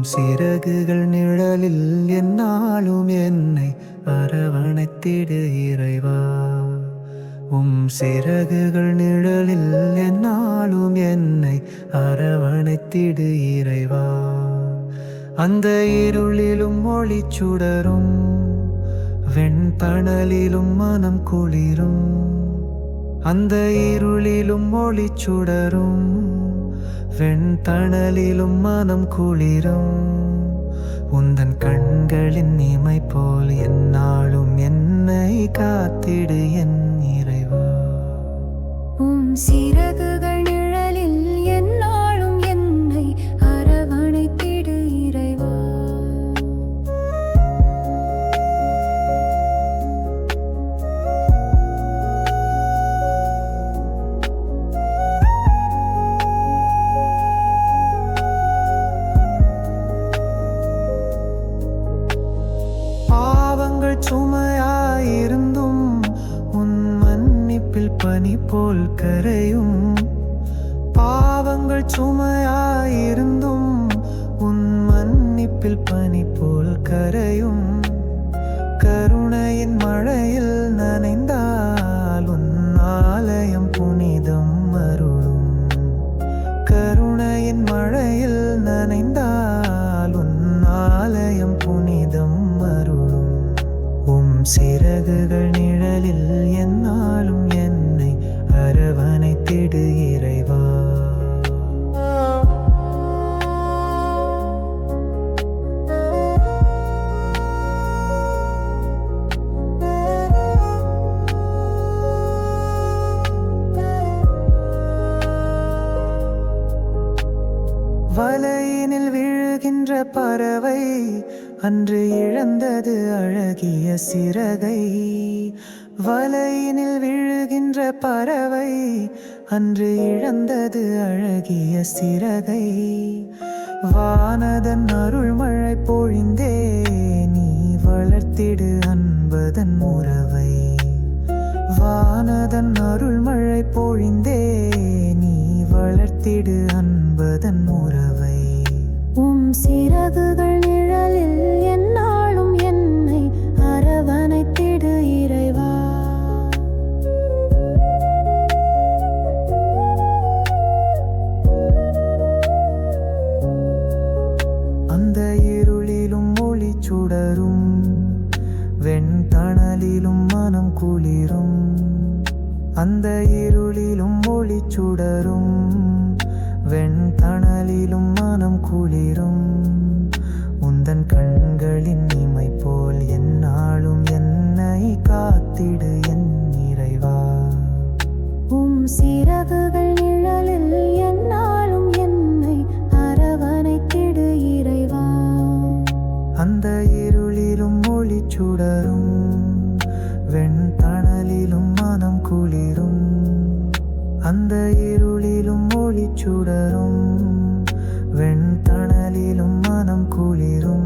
சிறகுகள் நிழலில் என்னாலும் என்னை அரவணைத்திடு இறைவா. சிறகுகள் நிழலில் என்னாலும் என்னை அரவணைத்திடு இறைவா. அந்த இருளிலும் ஒளி சுடரும், வெண்தணலிலும் மனம் குளிரும். அந்த இருளிலும் ஒளி சுடரும், வெண்தணலிலும் மனம் குளிரும். உந்தன் கண்களின் இமை போல் என்னாலும் என்னை காத்திடு என் இறைவா. சிறகுகள் நிழலில் என்னாலும் என்னை அரவணைத்திடு இறைவா. சுமையாயிருந்தும் உன் மன்னிப்பில் பனி போல் கரையும். பாவங்கள் சுமையாயிருந்தும் உன் மன்னிப்பில் பனி போல் கரையும். கருணையின் மழையில் நனைந்தால் உன் ஆலயம் புனிதம் அருளும். கருணையின் மழையில் நனைந்தால் உன் ஆலயம் புனிதம் அருளும். சிறகுகள் நிழலில் என்னாலும் என்னை அரவணைத்திடு இறைவா. வலையினில் விழுகின்ற பறவை அன்று இழந்தது அழகிய சிறகை. வலையினில் விழுகின்ற பறவை அன்று இழந்தது அழகிய சிறகை. வானதன் அருள்மழை பொழிந்தே நீ வளர்த்திடு அன்பதன் உறவை. வானதன் அருள்மழை பொழிந்தே நீ வளர்த்திடு அன்பதன் உறவை. சிறகுகள் நிழலில் என்னாலும் என்னை அரவணைத்திடு இறைவா. அந்த இருளிலும் ஒளி சுடரும், வெண்தணலிலும் மனம் குளிரும். அந்த இருளிலும் ஒளி சுடரும், வெண்தணலிலும் மனம் குளிரும். உந்தன் கண்களின் இமை போல் என்னாலும் என்னை காத்திடு என் இறைவா. சிறகுகள் நிழலில் என்னாலும் என்னை அரவணைத்திடு இறைவா. அந்த இருளிலும் ஒளி சுடரும், வெண்தணலிலும் மனம் குளிரும். அந்த இருளிலும் ஒளி சுடரும், வெண்தணலிலும் மனம் குளிரும்.